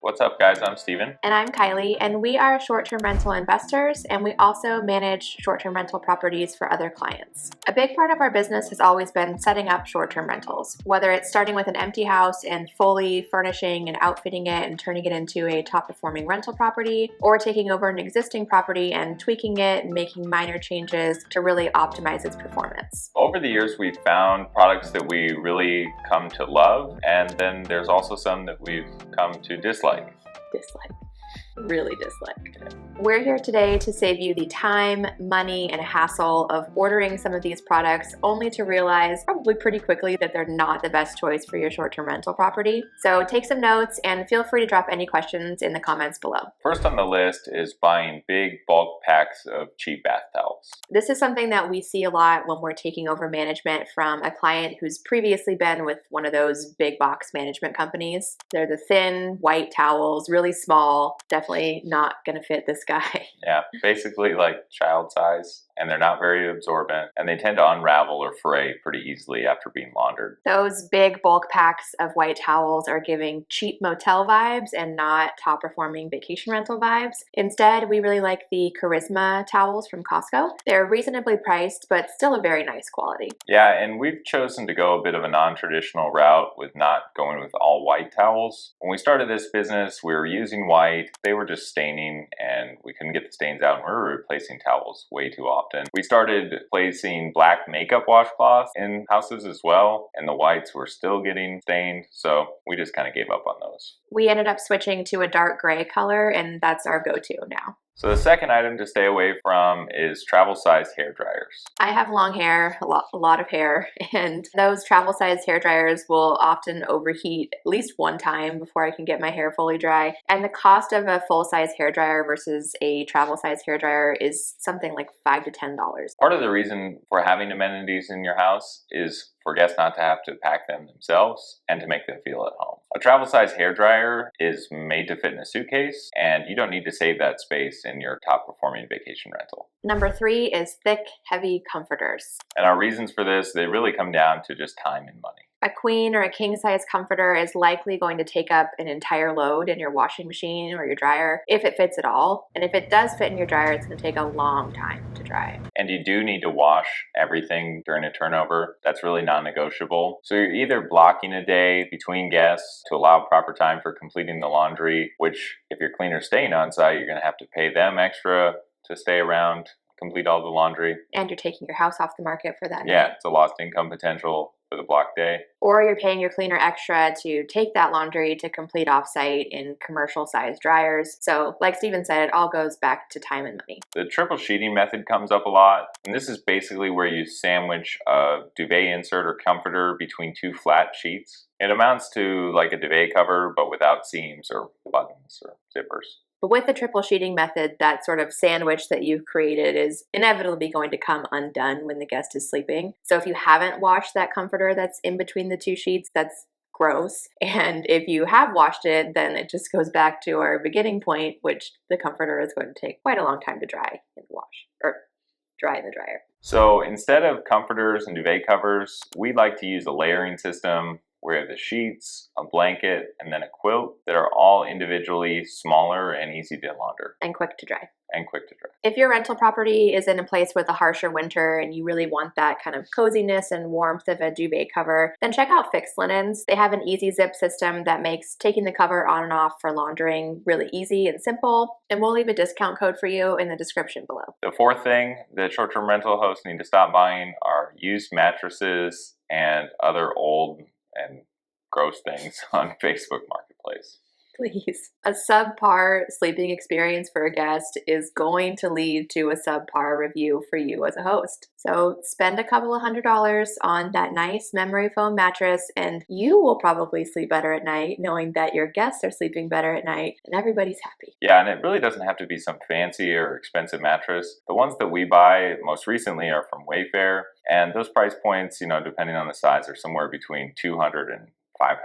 What's up, guys? I'm Steven. And I'm Kylie, and we are short-term rental investors, and we also manage short-term rental properties for other clients. A big part of our business has always been setting up short-term rentals, whether it's starting with an empty house and fully furnishing and outfitting it and turning it into a top-performing rental property, or taking over an existing property and tweaking it and making minor changes to really optimize its performance. Over the years, we've found products that we really come to love, and then there's also some that we've come to dislike. Really dislike. We're here today to save you the time, money, and hassle of ordering some of these products only to realize probably pretty quickly that they're not the best choice for your short-term rental property. So take some notes and feel free to drop any questions in the comments below. First on the list is buying big bulk packs of cheap bath towels. This is something that we see a lot when we're taking over management from a client who's previously been with one of those big box management companies. They're the thin white towels, really small, definitely not gonna fit this guy. Yeah, basically like child size, and they're not very absorbent, and they tend to unravel or fray pretty easily after being laundered. Those big bulk packs of white towels are giving cheap motel vibes and not top performing vacation rental vibes. Instead, we really like the Charisma towels from Costco. They're reasonably priced, but still a very nice quality. Yeah, and we've chosen to go a bit of a non-traditional route with not going with all white towels. When we started this business, we were using white. They were just staining, and we couldn't get the stains out, and we were replacing towels way too often. We started placing black makeup washcloths in houses as well, and the whites were still getting stained, so we just kind of gave up on those. We ended up switching to a dark gray color, and that's our go-to now. So the second item to stay away from is travel-sized hair dryers. I have long hair, a lot of hair, and those travel-sized hair dryers will often overheat at least one time before I can get my hair fully dry. And the cost of a full-size hair dryer versus a travel-sized hair dryer is something like $5 to $10. Part of the reason for having amenities in your house is for guests not to have to pack them themselves and to make them feel at home. A travel-sized hair dryer is made to fit in a suitcase, and you don't need to save that space in your top-performing vacation rental. Number 3 is thick, heavy comforters. And our reasons for this, they really come down to just time and money. A queen or a king size comforter is likely going to take up an entire load in your washing machine or your dryer if it fits at all. And if it does fit in your dryer, it's going to take a long time to dry. And you do need to wash everything during a turnover. That's really non-negotiable. So you're either blocking a day between guests to allow proper time for completing the laundry, which if your cleaner's staying on site, you're going to have to pay them extra to stay around, complete all the laundry. And you're taking your house off the market for that night. Yeah, it's a lost income potential for the block day. Or you're paying your cleaner extra to take that laundry to complete offsite in commercial sized dryers. So like Steven said, it all goes back to time and money. The triple sheeting method comes up a lot, and this is basically where you sandwich a duvet insert or comforter between two flat sheets. It amounts to like a duvet cover, but without seams or buttons or zippers. But with the triple sheeting method, that sort of sandwich that you've created is inevitably going to come undone when the guest is sleeping. So if you haven't washed that comforter that's in between the two sheets, that's gross. And if you have washed it, then it just goes back to our beginning point, which the comforter is going to take quite a long time to dry in the wash, or dry in the dryer. So instead of comforters and duvet covers, we like to use a layering system where the sheets, a blanket, and then a quilt that are all individually smaller and easy to launder. And quick to dry. If your rental property is in a place with a harsher winter and you really want that kind of coziness and warmth of a duvet cover, then check out Fixed Linens. They have an easy zip system that makes taking the cover on and off for laundering really easy and simple, and we'll leave a discount code for you in the description below. The fourth thing that short-term rental hosts need to stop buying are used mattresses and other old and gross things on Facebook Marketplace. Please. A subpar sleeping experience for a guest is going to lead to a subpar review for you as a host. So spend a couple of $100s on that nice memory foam mattress, and you will probably sleep better at night knowing that your guests are sleeping better at night and everybody's happy. Yeah, and it really doesn't have to be some fancy or expensive mattress. The ones that we buy most recently are from Wayfair, and those price points, depending on the size, are somewhere between $200 and $500.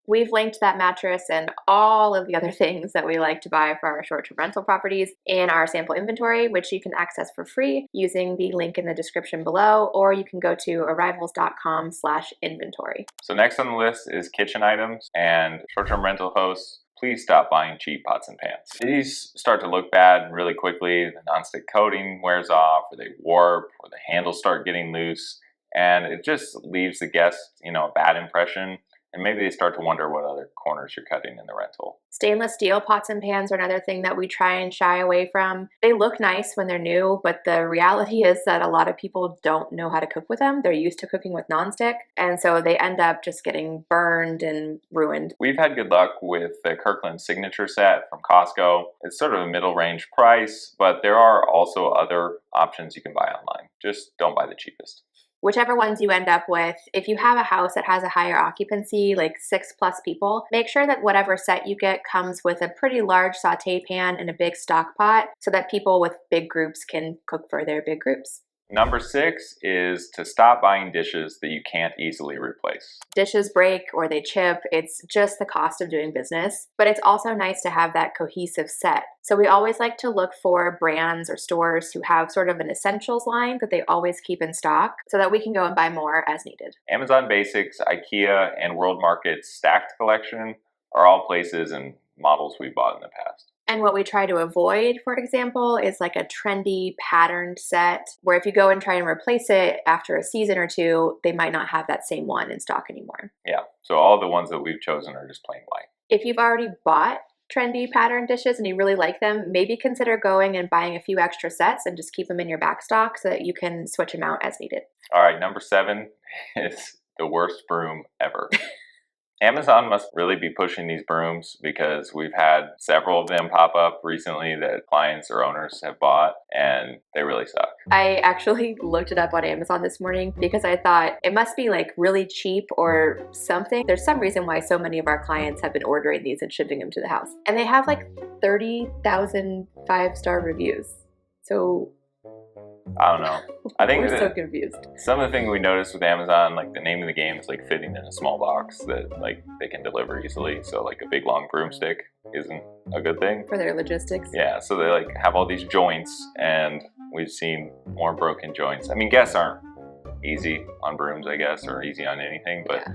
We've linked that mattress and all of the other things that we like to buy for our short-term rental properties in our sample inventory, which you can access for free using the link in the description below, or you can go to arrivals.com/inventory. So next on the list is kitchen items, and short-term rental hosts please stop buying cheap pots and pans. These start to look bad really quickly. The nonstick coating wears off, or they warp, or the handles start getting loose, and it just leaves the guest, a bad impression. And maybe they start to wonder what other corners you're cutting in the rental. Stainless steel pots and pans are another thing that we try and shy away from. They look nice when they're new, but the reality is that a lot of people don't know how to cook with them. They're used to cooking with nonstick, and so they end up just getting burned and ruined. We've had good luck with the Kirkland Signature set from Costco. It's sort of a middle range price, but there are also other options you can buy online. Just don't buy the cheapest. Whichever ones you end up with, if you have a house that has a higher occupancy, like 6+ people, make sure that whatever set you get comes with a pretty large saute pan and a big stock pot so that people with big groups can cook for their big groups. Number 6 is to stop buying dishes that you can't easily replace. Dishes break or they chip, it's just the cost of doing business, but it's also nice to have that cohesive set. So we always like to look for brands or stores who have sort of an essentials line that they always keep in stock so that we can go and buy more as needed. Amazon Basics, IKEA, and World Market's Stacked collection are all places and models we bought in the past. And what we try to avoid, for example, is like a trendy patterned set where if you go and try and replace it after a season or two, they might not have that same one in stock anymore. Yeah, so all the ones that we've chosen are just plain white. If you've already bought trendy pattern dishes and you really like them, maybe consider going and buying a few extra sets and just keep them in your back stock so that you can switch them out as needed. All right, number 7 is the worst broom ever. Amazon must really be pushing these brooms because we've had several of them pop up recently that clients or owners have bought, and they really suck. I actually looked it up on Amazon this morning because I thought it must be like really cheap or something. There's some reason why so many of our clients have been ordering these and shipping them to the house. And they have like 30,000 5-star reviews. So I don't know. I think we're so confused. Some of the things we noticed with Amazon, like the name of the game is like fitting in a small box that like they can deliver easily. So like a big long broomstick isn't a good thing For their logistics. Yeah, so they like have all these joints, and we've seen more broken joints. I mean, guests aren't easy on brooms, I guess, or easy on anything, but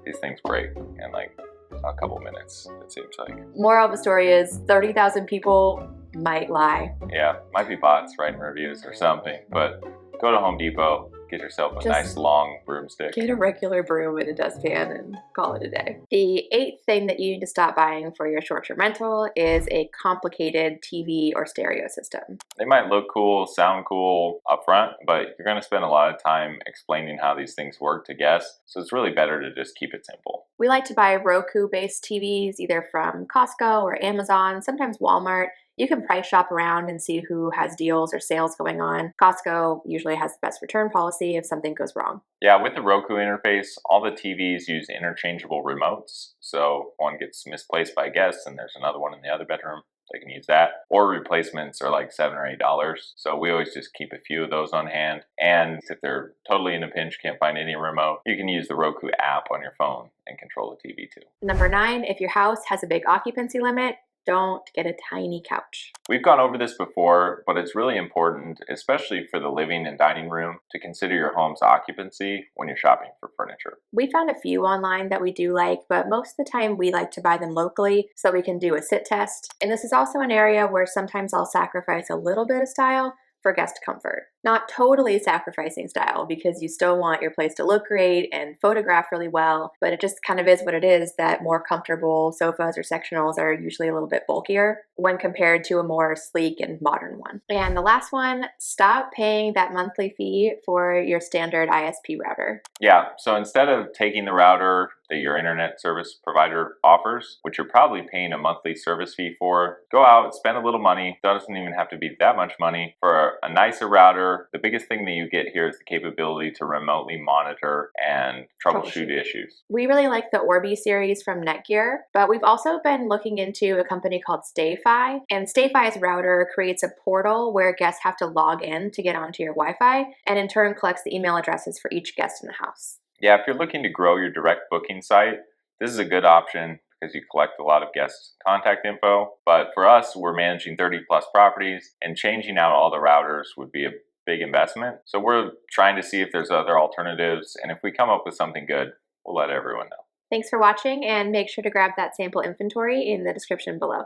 these things break in like a couple minutes, it seems like. Moral of the story is 30,000 people might lie. Yeah, might be bots writing reviews or something, but go to Home Depot, get yourself a nice long broomstick. Get a regular broom and a dustpan and call it a day. The 8th thing that you need to stop buying for your short-term rental is a complicated TV or stereo system. They might look cool, sound cool up front, but you're going to spend a lot of time explaining how these things work to guests, so it's really better to just keep it simple. We like to buy Roku-based TVs either from Costco or Amazon, sometimes Walmart. You can price shop around and see who has deals or sales going on. Costco usually has the best return policy if something goes wrong. Yeah, with the Roku interface, all the TVs use interchangeable remotes. So one gets misplaced by guests and there's another one in the other bedroom. They can use that. Or replacements are like $7 or $8. So we always just keep a few of those on hand. And if they're totally in a pinch, can't find any remote, you can use the Roku app on your phone and control the TV too. Number 9, if your house has a big occupancy limit, don't get a tiny couch. We've gone over this before, but it's really important, especially for the living and dining room, to consider your home's occupancy when you're shopping for furniture. We found a few online that we do like, but most of the time we like to buy them locally so we can do a sit test. And this is also an area where sometimes I'll sacrifice a little bit of style for guest comfort. Not totally sacrificing style because you still want your place to look great and photograph really well, but it just kind of is what it is that more comfortable sofas or sectionals are usually a little bit bulkier when compared to a more sleek and modern one. And the last one, stop paying that monthly fee for your standard ISP router. Yeah, so instead of taking the router that your internet service provider offers, which you're probably paying a monthly service fee for, go out, spend a little money. Doesn't even have to be that much money for a nicer router. The biggest thing that you get here is the capability to remotely monitor and troubleshoot issues. We really like the Orbi series from Netgear, but we've also been looking into a company called StayFi, and StayFi's router creates a portal where guests have to log in to get onto your Wi-Fi, and in turn collects the email addresses for each guest in the house. Yeah, if you're looking to grow your direct booking site, this is a good option because you collect a lot of guests' contact info. But for us, we're managing 30 plus properties, and changing out all the routers would be a big investment. So we're trying to see if there's other alternatives, and if we come up with something good, we'll let everyone know. Thanks for watching, and make sure to grab that sample inventory in the description below.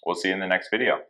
We'll see you in the next video.